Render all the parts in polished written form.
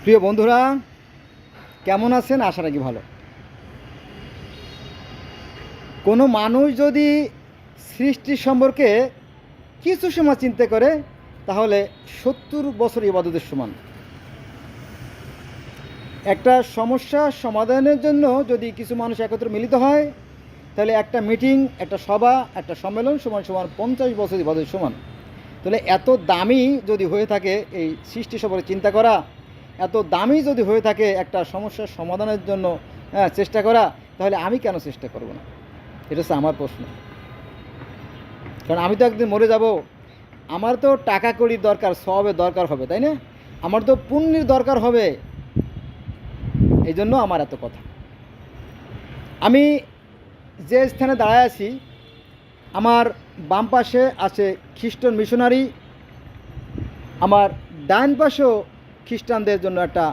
প্রিয় বন্ধুরা, কেমন আছেন? আশা রাখি ভালো। কোনো মানুষ যদি সৃষ্টি সম্পর্কে কিছু সময় চিন্তা করে তাহলে 70 বছর ইবাদতের সমান। একটা সমস্যা সমাধানের জন্য যদি কিছু মানুষ একত্র মিলিত হয় তাহলে একটা মিটিং, একটা সভা, একটা সম্মেলন সমান সমান 50 বছর ইবাদতের সমান। তাহলে এত দামি যদি হয়ে থাকে এই সৃষ্টি সম্পর্কে চিন্তা করা, এত দামি যদি হয়ে থাকে একটা সমস্যার সমাধানের জন্য চেষ্টা করা, তাহলে আমি কেন চেষ্টা করব না? এটা হচ্ছে আমার প্রশ্ন। কারণ আমি তো একদিন মরে যাব। আমার তো টাকা কড়ির দরকার, সবের দরকার হবে, তাই না? আমার তো পুণ্যের দরকার হবে। এই জন্য আমার এত কথা। আমি যে স্থানে দাঁড়ায় আছি, আমার বাম পাশে আছে খ্রিস্টান মিশনারি, আমার ডান পাশেও খ্রিস্টানদের জন্য একটা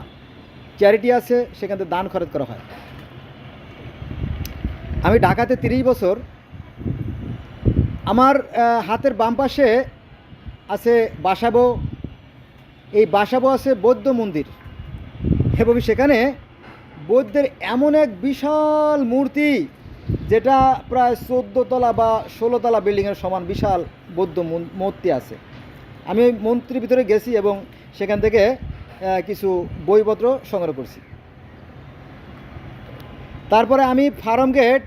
চ্যারিটি আছে, সেখান থেকে দান খরচ করা হয়। আমি ঢাকাতে 30 বছর। আমার হাতের বাম পাশে আছে বাসাবো। এই বাসাবো আছে বৌদ্ধ মন্দির, এবং সেখানে বৌদ্ধের এমন এক বিশাল মূর্তি, যেটা প্রায় 14 তলা বা 16 তলা বিল্ডিংয়ের সমান বিশাল বৌদ্ধ মূর্তি আছে। আমি ওই মন্ত্রীর ভিতরে গেছি এবং সেখান থেকে কিছু বইপত্র সংগ্রহ করছি। তারপরে আমি ফার্ম গেট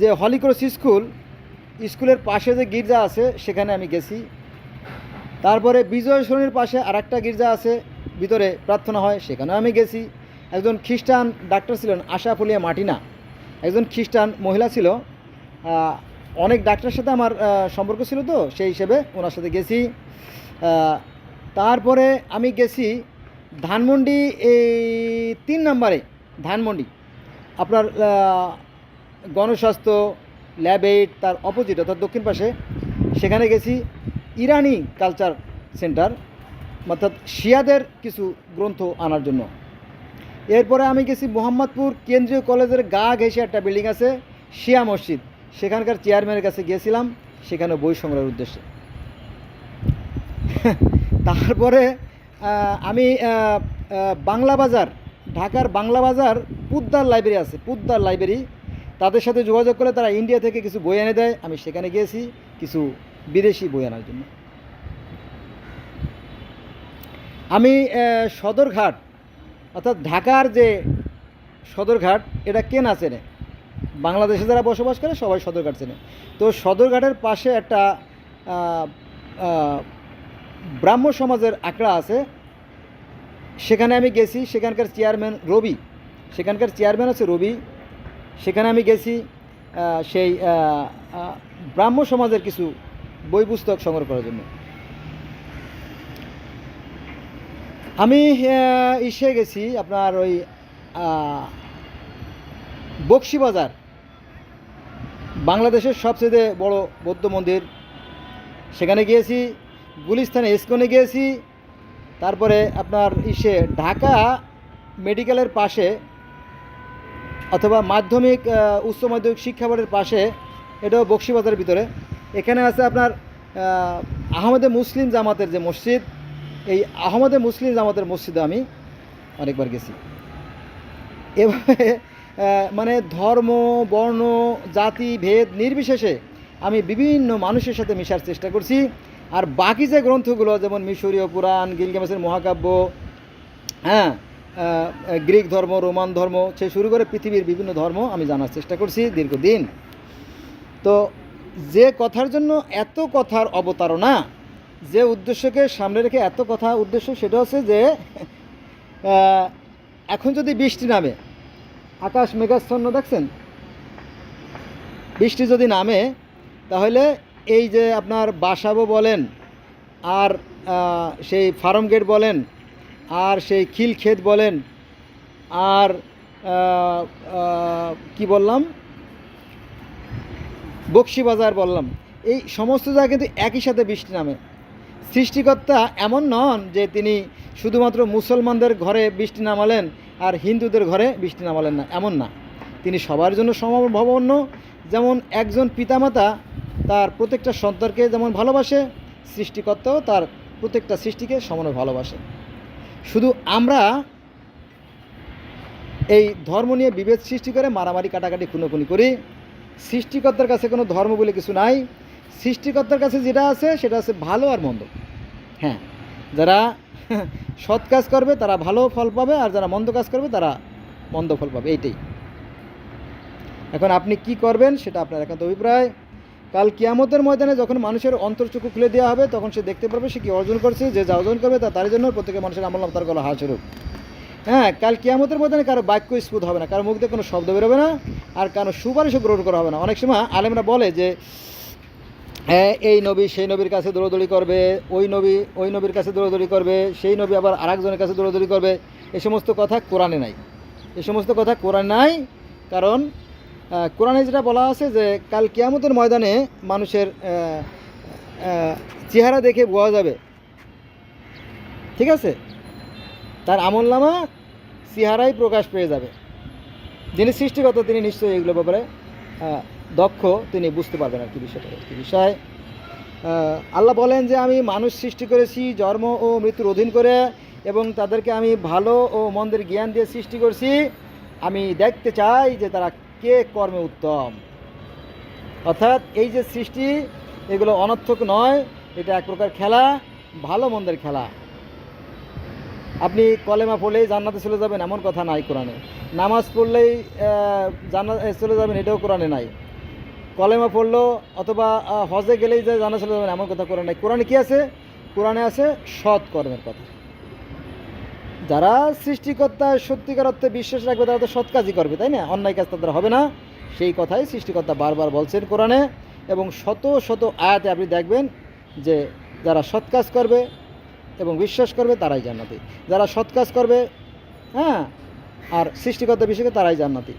যে হলিক্রস স্কুলের পাশে যে গির্জা আছে সেখানে আমি গেছি। তারপরে বিজয় সরণির পাশে আরেকটা গির্জা আছে, ভিতরে প্রার্থনা হয়, সেখানেও আমি গেছি। একজন খ্রিস্টান ডাক্তার ছিলেন, আশা ফুলিয়া মার্টিনা, একজন খ্রিস্টান মহিলা ছিল। অনেক ডাক্তারের সাথে আমার সম্পর্ক ছিল, তো সেই হিসেবে ওনার সাথে গেছি। তারপরে আমি গেছি ধানমন্ডি, এই 3 নম্বরে ধানমন্ডি, আপনার গণস্বাস্থ্য ল্যাব 8 তার অপোজিট অর্থাৎ দক্ষিণ পাশে, সেখানে গেছি ইরানি কালচার সেন্টার, অর্থাৎ শিয়াদের কিছু গ্রন্থ আনার জন্য। এরপরে আমি গেছি মোহাম্মদপুর কেন্দ্রীয় কলেজের গা ঘেঁষে একটা বিল্ডিং আছে, শিয়া মসজিদ, সেখানকার চেয়ারম্যানের কাছে গিয়েছিলাম, সেখানে বই সংগ্রহের উদ্দেশ্যে। তারপরে আমি বাংলা বাজার, ঢাকার বাংলা বাজার পুদ্দার লাইব্রেরি আছে, পুদ্দার লাইব্রেরি, তাদের সাথে যোগাযোগ করলে তারা ইন্ডিয়া থেকে কিছু বই এনে দেয়। আমি সেখানে গিয়েছি কিছু বিদেশি বই আনার জন্য। আমি সদরঘাট, অর্থাৎ ঢাকার যে সদরঘাট, এটা কে না চেনে? বাংলাদেশে যারা বসবাস করে সবাই সদরঘাট চেনে। তো সদরঘাটের পাশে একটা ব্রাহ্ম সমাজের আখড়া আছে, সেখানে আমি গেছি। সেখানকার চেয়ারম্যান রবি, সেখানকার চেয়ারম্যান আছে রবি, সেখানে আমি গেছি সেই ব্রাহ্ম সমাজের কিছু বই পুস্তক সংগ্রহ করার জন্য। আমি ইসে গেছি আপনার ওই বক্সিবাজার, বাংলাদেশের সবচেয়ে বড় বৌদ্ধ মন্দির, সেখানে গিয়েছি। গুলিস্তানে ইস্কনে গিয়েছি। তারপরে আপনার ঢাকা মেডিকেলের পাশে অথবা মাধ্যমিক উচ্চ মাধ্যমিক শিক্ষা বোর্ডের পাশে, এটাও বক্সিবাজারের ভিতরে, এখানে আছে আপনার আহমদে মুসলিম জামাতের যে মসজিদ, এই আহমদে মুসলিম জামাতের মসজিদে আমি অনেকবার গেছি। এভাবে মানে ধর্ম, বর্ণ, জাতি, ভেদ নির্বিশেষে আমি বিভিন্ন মানুষের সাথে মেশার চেষ্টা করছি। আর বাকি যে গ্রন্থগুলো, যেমন মিশরীয় পুরাণ, গিলগামেশের মহাকাব্য, গ্রিক ধর্ম, রোমান ধর্ম, সে শুরু করে পৃথিবীর বিভিন্ন ধর্ম আমি জানার চেষ্টা করছি দীর্ঘদিন। তো যে কথার জন্য এত কথার অবতারণা, যে উদ্দেশ্যকে সামনে রেখে এত কথা উদ্দেশ্য, সেটা হচ্ছে যে এখন যদি বৃষ্টি নামে, আকাশ মেঘাচ্ছন্ন দেখছেন, বৃষ্টি যদি নামে, তাহলে এই যে আপনার বাসাবো বলেন, আর সেই ফার্ম গেট বলেন, আর সেই খিলক্ষেত বলেন, আর কি বললাম, বক্সিবাজার বললাম, এই সমস্ত জায়গায় কিন্তু একই সাথে বৃষ্টি নামে। সৃষ্টিকর্তা এমন নন যে তিনি শুধুমাত্র মুসলমানদের ঘরে বৃষ্টি নামালেন আর হিন্দুদের ঘরে বৃষ্টি নামালেন না, এমন না। তিনি সবার জন্য সমভাবাপন্ন। যেমন একজন পিতামাতা তার প্রত্যেকটা সন্তানকে যেমন ভালোবাসে, সৃষ্টিকর্তাও তার প্রত্যেকটা সৃষ্টিকে সমানে ভালোবাসে। শুধু আমরা এই ধর্ম নিয়ে বিভেদ সৃষ্টি করে মারামারি কাটাকাটি খুনোখুনি করি। সৃষ্টিকর্তার কাছে কোনো ধর্ম বলে কিছু নাই। সৃষ্টিকর্তার কাছে যেটা আছে সেটা আছে ভালো আর মন্দ। হ্যাঁ, যারা সৎ কাজ করবে তারা ভালো ফল পাবে, আর যারা মন্দ কাজ করবে তারা মন্দ ফল পাবে, এইটাই। এখন আপনি কি করবেন সেটা আপনার একান্ত অভিপ্রায়। কাল কিয়ামতের ময়দানে যখন মানুষের অন্তর্চক্ষু খুলে দেওয়া হবে তখন সে দেখতে পারবে সে কী অর্জন করছে। যে যা অর্জন করবে তার জন্য প্রত্যেকের মানুষের আমল তার গলা হাসরূপ। হ্যাঁ, কাল কিয়ামতের ময়দানে কারো বাক্য স্ফুট হবে না, কারো মুখ দিয়ে কোনো শব্দ বেরোবে না, আর কারো সুপারিশও গ্রহণ করা হবে না। অনেক সময় আলেমরা বলে যে হ্যাঁ, এই নবী সেই নবীর কাছে দৌড়দৌড়ি করবে, ওই নবীর কাছে দৌড়দৌড়ি করবে, সেই নবী আবার আরেকজনের কাছে দৌড়দৌড়ি করবে। এই সমস্ত কথা কোরআনে নাই, এই সমস্ত কথা কোরআন নাই। কারণ কোরআনে যেটা বলা আছে যে কাল কিয়ামতের ময়দানে মানুষের চেহারা দেখে বোঝা যাবে, ঠিক আছে, তার আমলনামা চেহারাই প্রকাশ পেয়ে যাবে। যিনি সৃষ্টিকর্তা তিনি নিশ্চয়ই এগুলো ব্যাপারে দক্ষ, তিনি বুঝতে পারবেন আর কি বিষয়টা কি বিষয়। আল্লাহ বলেন যে আমি মানুষ সৃষ্টি করেছি জন্ম ও মৃত্যুর অধীন করে, এবং তাদেরকে আমি ভালো ও মন্দের জ্ঞান দিয়ে সৃষ্টি করছি। আমি দেখতে চাই যে তারা কে কর্মে উত্তম। অর্থাৎ এই যে সৃষ্টি এগুলো অনর্থক নয়, এটা এক প্রকার খেলা, ভালো মন্দের খেলা। আপনি কলেমা পড়লেই জান্নাতে চলে যাবেন এমন কথা নাই কোরআনে। নামাজ পড়লেই জান্নাতে চলে যাবেন এটাও কোরআনে নাই। কলেমা পড়লো অথবা হজে গেলেই যে জান্নাতে চলে যাবেন এমন কথা কোরআনে নাই। কোরআনে কি আছে? কোরআনে আছে সৎ কর্মের কথা। যারা সৃষ্টিকর্তা সত্যিকার অর্থে বিশ্বাস রাখবে তারা তো সৎ কাজই করবে, তাই না? অন্যায় কাজ তাদের হবে না। সেই কথাই সৃষ্টিকর্তা বারবার বলছেন কোরআনে, এবং শত শত আয়াতে আপনি দেখবেন যে যারা সৎ কাজ করবে এবং বিশ্বাস করবে তারাই জান্নাতি। যারা সৎ কাজ করবে, হ্যাঁ, আর সৃষ্টিকর্তা বিশ্বাসে তারাই জান্নাতি।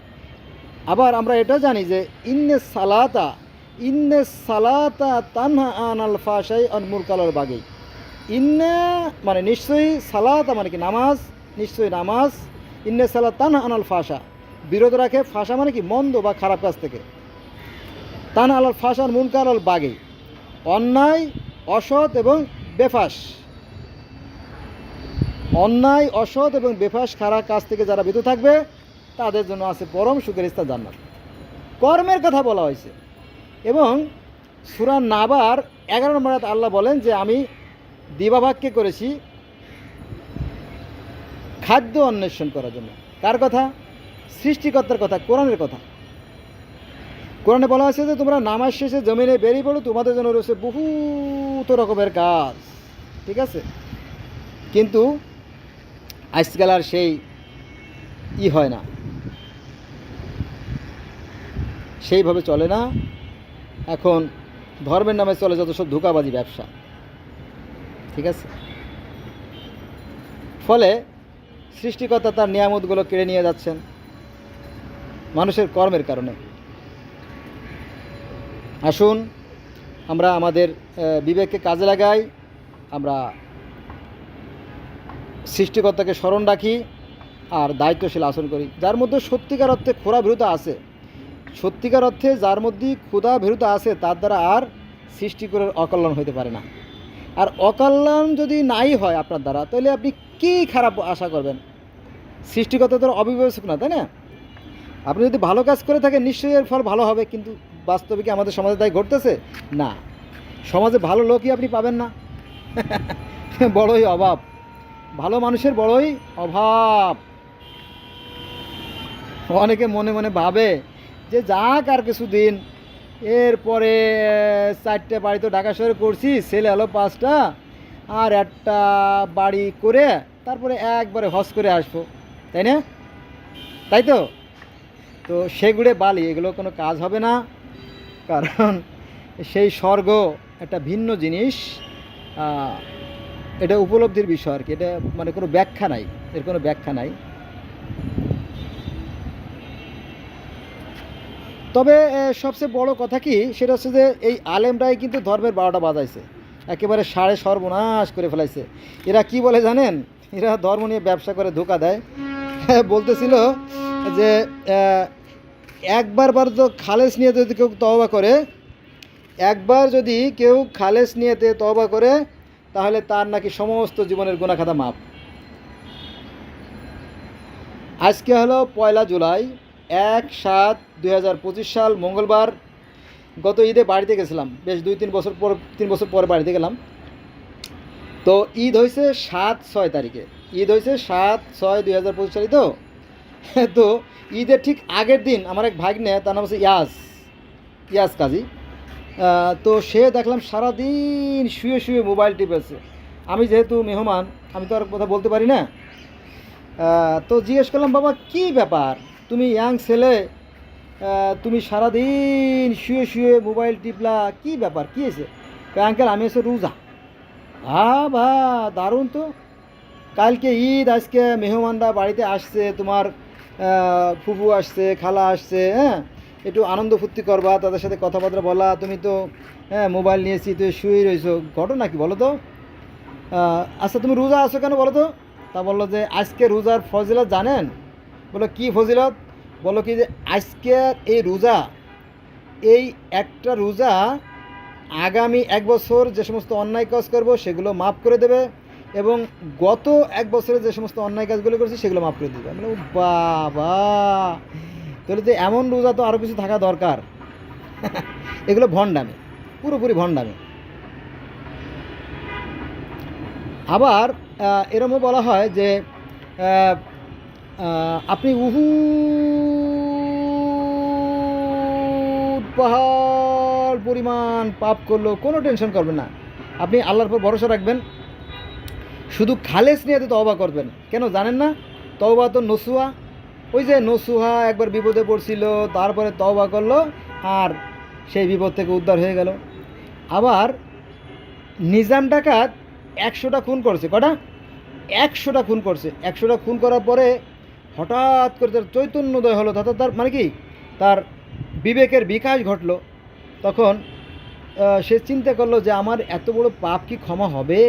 আবার আমরা এটা জানি যে ইন্নে সালাতা তানহা আনাল ফাহশাই ওয়াল মুনকারিল বাগি। ইন্নে মানে নিশ্চয়ই, সালাতা মানে কি নামাজ, নিশ্চয়ই নামাজ। ইন্নে সালাত তানহা আনাল ফাহশা, বিরত রাখে। ফাহশা মানে কি মন্দ বা খারাপ কাজ থেকে। তানহা আনাল ফাহশা ওয়াল মুনকারিল বাগি, অন্যায়, অসৎ এবং বেফাস। অন্যায়, অসৎ এবং বেফাস খারাপ কাজ থেকে যারা বিরত থাকবে তাদের জন্য আছে পরম সুখের স্থান জান্নাত। কর্মের কথা বলা হয়েছে। এবং সূরা নাবার 11 নম্বর আয়াতে আল্লাহ বলেন যে আমি দিবাভাগকে করেছি খাদ্য অন্বেষণ করার জন্য। কার কথা? সৃষ্টিকর্তার কথা, কোরআনের কথা। কোরআনে বলা হয়েছে যে তোমরা নামাজ শেষে জমিনে বেরিয়ে পড়ো, তোমাদের জন্য রয়েছে বহুত রকমের কাজ, ঠিক আছে? কিন্তু আজকাল আর সেই হয় না, সেইভাবে চলে না। এখন ধর্মের নামে চলে যত সব ধোঁকাবাজি ব্যবসা, ঠিক আছে? ফলে সৃষ্টিকর্তা তার নিয়ামতগুলো কেড়ে নিয়ে যাচ্ছেন মানুষের কর্মের কারণে। আসুন আমরা আমাদের বিবেককে কাজে লাগাই, আমরা সৃষ্টিকর্তাকে স্মরণ রাখি আর দায়িত্বশীল আচরণ করি। যার মধ্যে সত্যিকার অর্থে ক্ষুধা ভীরুতা আছে, সত্যিকার অর্থে যার মধ্যে ক্ষুধা ভীরুতা আছে তার দ্বারা আর সৃষ্টি করে অকল্যাণ হতে পারে না। আর অকল্যাণ যদি নাই হয় আপনার দ্বারা, তাহলে আপনি কী খারাপ আশা করবেন? সৃষ্টিকর্তা তো অবিবেচক না, তাই না? আপনি যদি ভালো কাজ করে থাকেন নিশ্চয়ই এর ফল ভালো হবে, কিন্তু বাস্তবে কি আমাদের সমাজে তাই ঘটতেছে? না, সমাজে ভালো লোকই আপনি পাবেন না। বড়ই অভাব, ভালো মানুষের বড়ই অভাব। অনেকে মনে মনে ভাবে যে যাক আর কিছুদিন, এরপরে 4টে বাড়ি তো ঢাকা শহরে করছি, ছেলে হলো 5টা, আর একটা বাড়ি করে তারপরে একবারে হজ করে আসবো, তাই না? তাই তো? তো সেগুড়ে বালি, এগুলো কোনো কাজ হবে না। কারণ সেই স্বর্গ একটা ভিন্ন জিনিস, এটা উপলব্ধির বিষয় আর কি। এটা মানে কোনো ব্যাখ্যা নাই, এর কোনো ব্যাখ্যা নাই। তবে সবচেয়ে বড় কথা কি, সেটা হচ্ছে যে এই আলেমরাই কিন্তু ধর্মের 12টা বাজাইছে, একেবারে সাড়ে সর্বনাশ করে ফেলাইছে। এরা কি বলে জানেন? এরা ধর্ম নিয়ে ব্যবসা করে ধোঁকা দেয়। বলতেছিল যে একবার তো খালেস নিয়ে যদি কেউ তওবা করে, একবার যদি কেউ খালেস নিয়েতে তওবা করে, তাহলে তার নাকি সমস্ত জীবনের গুনাহ খাতা মাপ। আজকে হলো 1 জুলাই, 1/7/2025 সাল, মঙ্গলবার। গত ঈদে বাড়িতে গেছিলাম, বেশ 3 বছর পরে বাড়িতে গেলাম। তো ঈদ হয়েছে 7/6 তারিখে, ঈদ হয়েছে 7/6/2025 সালে। তো তো ঈদের ঠিক আগের দিন আমার এক ভাগ্নে, তার নাম হচ্ছে ইয়াস কাজী। তো সে দেখলাম সারাদিন শুয়ে শুয়ে মোবাইল টিপেছে। আমি যেহেতু মেহমান, আমি তো আর কথা বলতে পারি না। তো জিজ্ঞেস করলাম, বাবা কী ব্যাপার, তুমি ইয়াং ছেলে, তুমি সারাদিন শুয়ে শুয়ে মোবাইল টিপলা, কী ব্যাপার, কী হয়েছে? আঙ্কেল আমি এসে রোজা। বা দারুণ তো, কালকে ঈদ, আজকে মেহমানরা বাড়িতে আসছে, তোমার ফুফু আসছে, খালা আসছে, হ্যাঁ, একটু আনন্দ ফুর্তি করবা, তাদের সাথে কথাবার্তা বলা, তুমি তো হ্যাঁ মোবাইল নিয়েছি, তুই শুয়ে রয়েছো, ঘটনা কি বলো তো? আচ্ছা তুমি রোজা আছো কেন বলো তো? তা বললো যে আজকে রোজার ফজিলত জানেন। বলো কি ফজিলত? বলো কি যে আজকের এই রোজা, এই একটা রোজা আগামী 1 বছর যে সমস্ত অন্যায় কাজ করবো সেগুলো মাফ করে দেবে, এবং গত 1 বছরে যে সমস্ত অন্যায় কাজগুলো করেছি সেগুলো মাফ করে দেবে। মানে বাবা, তাহলে তো এমন রোজা তো আরও কিছু থাকা দরকার। এগুলো ভণ্ডামি, পুরোপুরি ভণ্ডামি। আবার এরমও বলা হয় যে আপনি উহুদ পাহাড় পরিমাণ পাপ করলেও কোনো টেনশন করবেন না, আপনি আল্লাহর উপর ভরসা রাখবেন, শুধু খালেস নিয়ে তওবা করবেন। কেন জানেন না? তওবা তো নসুহা। ওই যে নসুহা একবার বিপদে পড়ছিল, তারপরে তওবা করলো, আর সেই বিপদ থেকে উদ্ধার হয়ে গেল। আবার নিজাম ডাকাত 100টা খুন করছে, কটা? 100টা খুন করছে। 100টা খুন করার পরে হঠাৎ করে তার চৈতন্যোদয় হলো, তার মানে কি, তার বিবেকের বিকাশ ঘটলো। তখন সে চিন্তা করলো যে আমার এত বড় পাপ কি ক্ষমা হবে?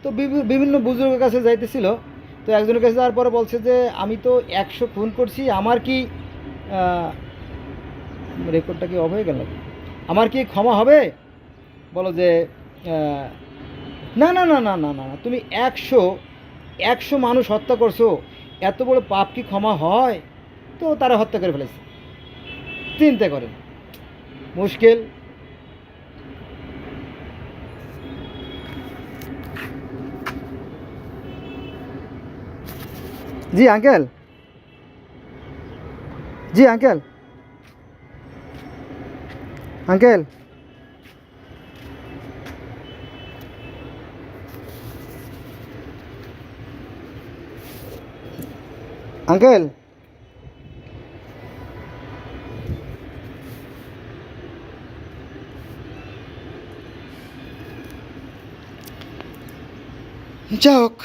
তো বিভিন্ন বুজুর্গের কাছে যাইতেছিল। তো একজনের কাছে যাওয়ার পরে বলছে যে আমি তো 100 খুন করছি, আমার কি রেকর্ডটা কি অফ হয়ে গেল, আমার কি ক্ষমা হবে? বলো যে না না না না না না, তুমি 100 মানুষ হত্যা করছো, এত বড় পাপ কি ক্ষমা হয়? তো তারা হত্যা করে ফেলেছে। চিন্তা করেন, মুশকিল। জি আঙ্কেল, জি আঙ্কেল, আঙ্কেল, আঙ্কেল, যাক।